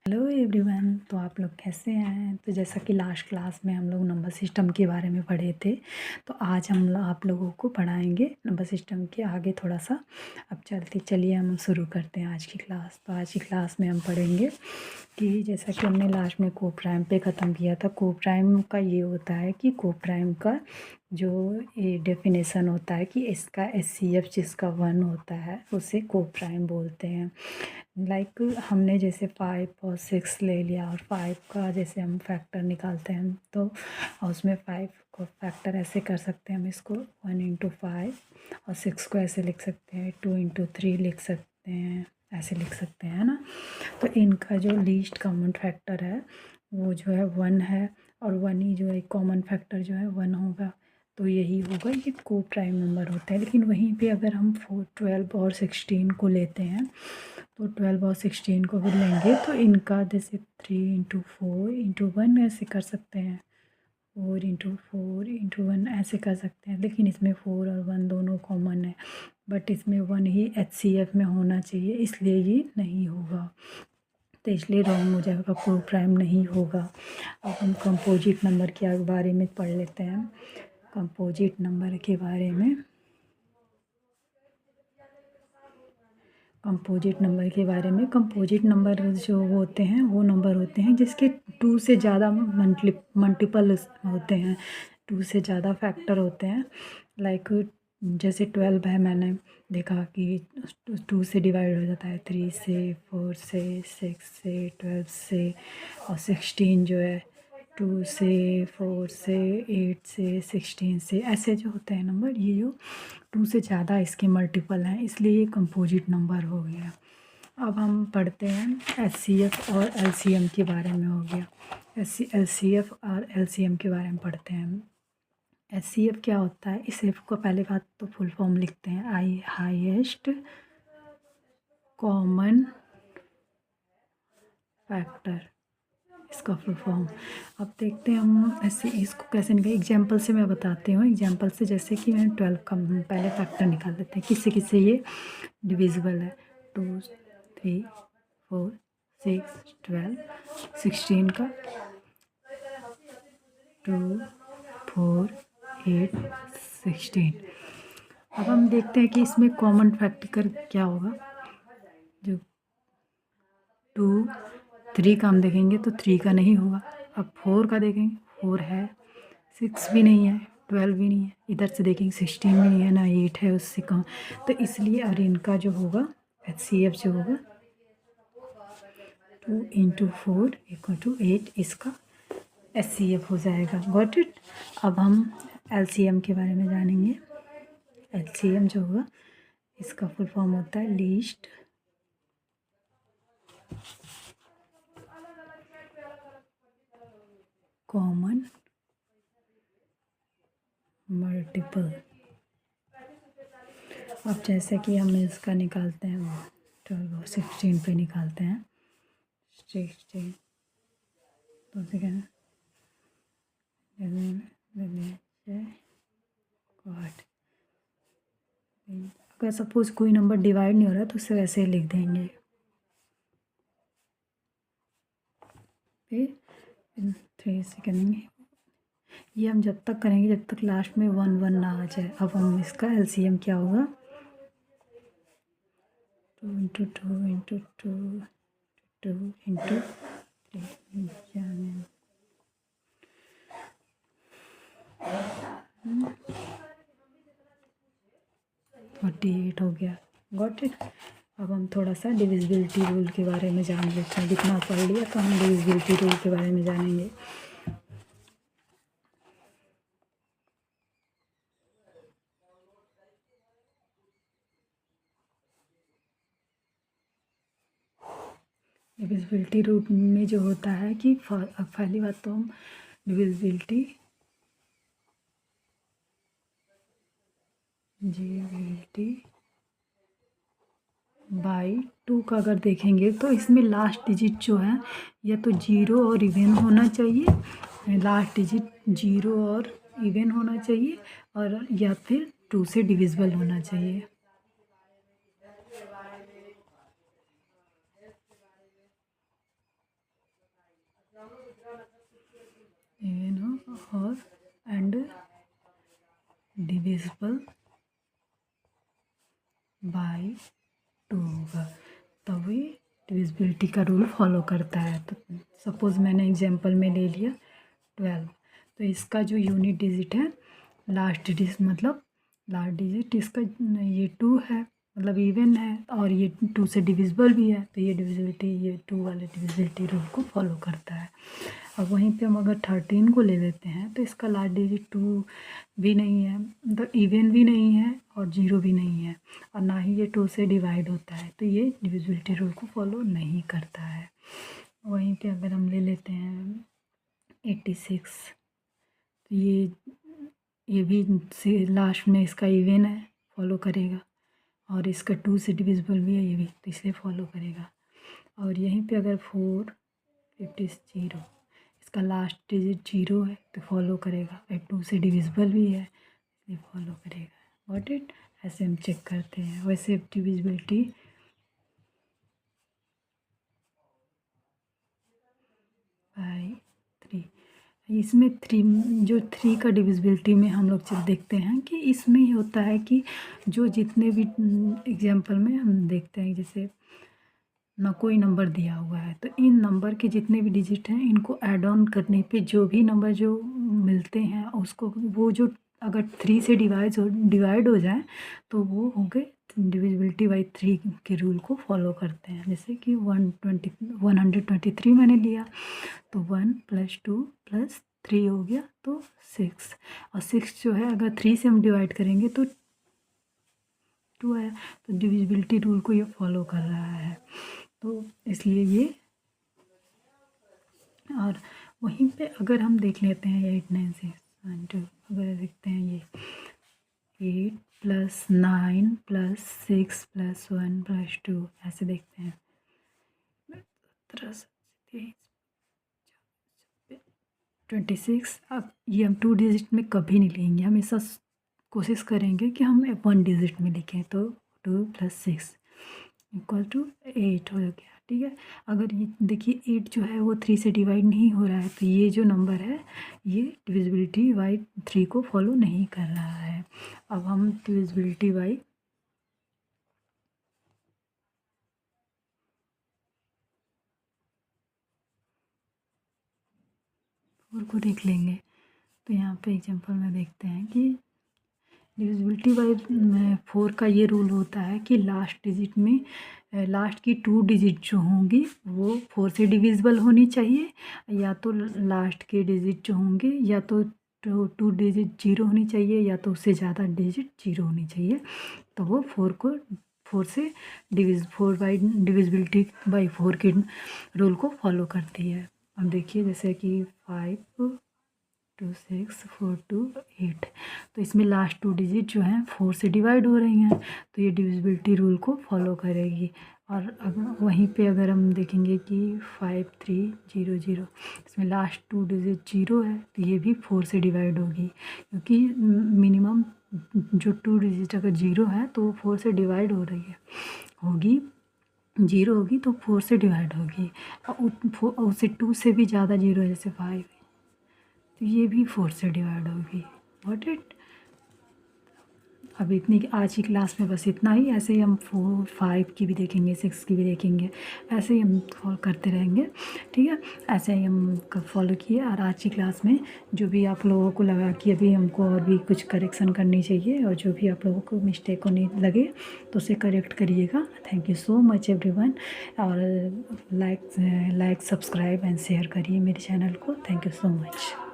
Hello everyone. तो आप लोग कैसे हैं? तो जैसा कि लास्ट क्लास में हम लोग नंबर सिस्टम के बारे में पढ़े थे, तो आज हम आप लोगों को पढ़ाएंगे नंबर सिस्टम के आगे थोड़ा सा। अब चलिए हम शुरू करते हैं आज की क्लास। तो आज की क्लास में हम पढ़ेंगे कि जैसा कि हमने लास्ट में कोप्राइम पे ख़त्म किया था। कोप्राइम का ये होता है कि कोप्राइम का जो ये डेफिनेशन होता है कि इसका HCF जिसका 1 होता है उसे कोप्राइम बोलते हैं। लाइक हमने जैसे 5 और 6 ले लिया, और 5 का जैसे हम फैक्टर निकालते हैं तो उसमें 5 को फैक्टर ऐसे कर सकते हैं हम इसको 1 इंटू 5, और 6 को ऐसे लिख सकते हैं 2 इंटू 3 लिख सकते हैं, ऐसे लिख सकते हैं ना। तो इनका जो लीस्ट कॉमन फैक्टर है वो जो है 1 है, और 1 ही जो है कॉमन फैक्टर जो है 1 होगा। तो यही होगा, ये को प्राइम नंबर होते हैं। लेकिन वहीं पे अगर हम 12 और 16 को लेते हैं तो 12 और 16 को भी लेंगे तो इनका जैसे 3 इंटू 4 इंटू 1 ऐसे कर सकते हैं, 4 इंटू 4 इंटू 1 ऐसे कर सकते हैं। लेकिन इसमें 4 और 1 दोनों कॉमन है, बट इसमें 1 ही HCF में होना चाहिए, इसलिए ये नहीं होगा। तो इसलिए रॉन्ग हो जाएगा, को प्राइम नहीं होगा। अब हम कंपोजिट नंबर के बारे में पढ़ लेते हैं। कंपोजिट नंबर के बारे में कंपोजिट नंबर जो होते हैं वो नंबर होते हैं जिसके 2 से ज़्यादा मल्टीपल होते हैं, 2 से ज़्यादा फैक्टर होते हैं। लाइक जैसे 12 है, मैंने देखा कि 2 से डिवाइड हो जाता है, 3 से, 4 से, 6 से, 12 से, और 16 जो है 2 से, 4 से, 8 से, 16 से, ऐसे जो होते हैं नंबर, ये जो 2 से ज़्यादा इसके मल्टीपल हैं, इसलिए ये कंपोजिट नंबर हो गया। अब हम पढ़ते हैं HCF और LCM के बारे में। हो गया HCF और LCM के बारे में पढ़ते हैं। HCF क्या होता है? इस F को पहले बात तो फुल फॉर्म लिखते हैं, हाईएस्ट कॉमन फैक्टर, इसका फुल फॉर्म। अब देखते हैं हम ऐसे इसको कैसे निकाल। एग्जाम्पल से मैं बताती हूँ। एग्जाम्पल से जैसे कि मैंने 12 का पहले फैक्टर निकाल देते हैं, किससे किससे ये डिविजिबल है। 2, 3, 4, 6, 12, 16 का 2, 4, 8, 16। अब हम देखते हैं कि इसमें कॉमन फैक्टर क्या होगा। जो 2, 3 का हम देखेंगे तो 3 का नहीं होगा। अब 4 का देखेंगे, 4 है, 6 भी नहीं है, 12 भी नहीं है, इधर से देखेंगे 16 भी नहीं है, ना 8 है उससे कम। तो इसलिए और इनका जो होगा HCF जो होगा 2 इंटू 4 इक्वल टू 8, इसका HCF हो जाएगा। Got it. अब हम LCM के बारे में जानेंगे। LCM जो होगा इसका फुल फॉर्म होता है लीस्ट कॉमन मल्टीपल। अब जैसे कि हम इसका निकालते हैं 12 और 16 पे निकालते हैं। 16 तो अगर सपोज कोई नंबर डिवाइड नहीं हो रहा है तो उसे वैसे ही लिख देंगे। फिर 3 से करेंगे, ये हम जब तक करेंगे जब तक लास्ट में 1 1 ना आ जाए। अब हम इसका LCM क्या होगा 2 इंटू 2 इंटू 2 2 इंटू 3 48 हो गया। Got it. अब हम थोड़ा सा डिविजिबिलिटी रूल के बारे में जान लेते हैं। जितना पढ़ लिया तो हम डिविजिबिलिटी रूल के बारे में जानेंगे। डिविजिबिलिटी रूल में जो होता है कि पहली बात तो हम डिविजिबिलिटी बाई 2 का अगर देखेंगे तो इसमें लास्ट डिजिट जो है या तो 0 और इवन होना चाहिए, लास्ट डिजिट 0 और इवन होना चाहिए, और या फिर 2 से डिविजिबल होना चाहिए। इवन और एंड डिविजिबल बाई 2 होगा, तभी डिविजिबिलिटी का रूल फॉलो करता है। तो सपोज़ मैंने एग्जांपल में ले लिया 12, तो इसका जो यूनिट डिजिट है, लास्ट डिजिट मतलब लास्ट डिजिट इसका ये 2 है, मतलब इवन है, और ये 2 से डिविजिबल भी है, तो ये डिविजिबिलिटी, ये 2 वाले डिविजिबिलिटी रूल को फॉलो करता है। अब वहीं पे हम अगर 13 को ले लेते हैं तो इसका लास्ट डिजिट 2 भी नहीं है, मतलब इवन भी नहीं है और 0 भी नहीं है, और ना ही ये 2 से डिवाइड होता है, तो ये डिविजिबिलिटी रूल को फॉलो नहीं करता है। वहीं पे अगर हम ले लेते हैं 86, तो ये भी से लास्ट में इसका इवन है, फॉलो करेगा, और इसका 2 से डिविजिबल भी है ये भी, तो इसलिए फॉलो करेगा। और यहीं पे अगर 450, इसका लास्ट डिजिट 0 है तो फॉलो करेगा, और 2 से डिविजिबल भी है इसलिए फॉलो करेगा। Got it? ऐसे हम चेक करते हैं। वैसे डिविजिबिलिटी बाई 3, इसमें 3 का डिविजिबिलिटी में हम लोग देखते हैं कि इसमें ही होता है कि जो जितने भी एग्जांपल में हम देखते हैं, जैसे ना कोई नंबर दिया हुआ है, तो इन नंबर के जितने भी डिजिट हैं इनको ऐड ऑन करने पे जो भी नंबर जो मिलते हैं उसको, वो जो अगर 3 से डिवाइड हो जाए तो वो हो गए डिविजिबिलिटी बाई 3 के रूल को फॉलो करते हैं। जैसे कि 123 मैंने लिया, तो 1 + 2 + 3 हो गया तो 6, और 6 जो है अगर 3 से हम डिवाइड करेंगे तो 2 है, तो डिविजिबिलिटी रूल को ये फॉलो कर रहा है, तो इसलिए ये। और वहीं पे अगर हम देख लेते हैं 8 9 6 1 2, अगर देखते हैं ये 8 + 9 + 6 + 1 + 2, ऐसे देखते हैं 26। अब ये हम 2 डिजिट में कभी नहीं लेंगे, हमेशा कोशिश करेंगे कि हम 1 डिजिट में लिखें, तो 2 + 6 = 8 हो गया। ठीक है, अगर ये देखिए 8 जो है वो 3 से डिवाइड नहीं हो रहा है, तो ये जो नंबर है ये डिविजिबिलिटी बाई 3 को फॉलो नहीं कर रहा है। अब हम डिविजिबिलिटी बाई 4 को देख लेंगे, तो यहाँ पे एग्जांपल में देखते हैं कि डिविजिबिलिटी बाई 4 का ये रूल होता है कि लास्ट डिजिट में लास्ट की 2 डिजिट जो होंगी वो 4 से डिविजिबल होनी चाहिए, या तो लास्ट के डिजिट जो होंगे या तो 2 डिजिट 0 होनी चाहिए, या तो उससे ज़्यादा डिजिट 0 होनी चाहिए, तो वो 4 से 4 बाई डिविजिबिलिटी बाई 4 के रूल को फॉलो करती है। अब देखिए जैसे कि 5 2 6 4 2 8, तो इसमें लास्ट 2 डिजिट जो हैं 4 से डिवाइड हो रही हैं, तो ये डिविजिबिलिटी रूल को फॉलो करेगी। और अगर वहीं पे अगर हम देखेंगे कि 5 3 0 0, इसमें लास्ट 2 डिजिट 0 है, तो ये भी 4 से डिवाइड होगी, क्योंकि मिनिमम जो 2 डिजिट अगर 0 है तो वो 4 से डिवाइड हो रही है, होगी 0 होगी तो 4 से डिवाइड होगी, और उससे 2 से भी ज़्यादा 0 है, जैसे 5, तो ये भी 4 से डिवाइड होगी। What it? अब इतनी आज की क्लास में बस इतना ही। ऐसे ही हम 4 5 की भी देखेंगे, 6 की भी देखेंगे, ऐसे ही हम फॉलो करते रहेंगे। ठीक है, ऐसे ही हम फॉलो किए। और आज की क्लास में जो भी आप लोगों को लगा कि अभी हमको और भी कुछ करेक्शन करनी चाहिए, और जो भी आप लोगों को मिस्टेक होने लगे तो उसे करेक्ट करिएगा। Thank you so much everyone, और लाइक सब्सक्राइब एंड शेयर करिए मेरे चैनल को। Thank you so much.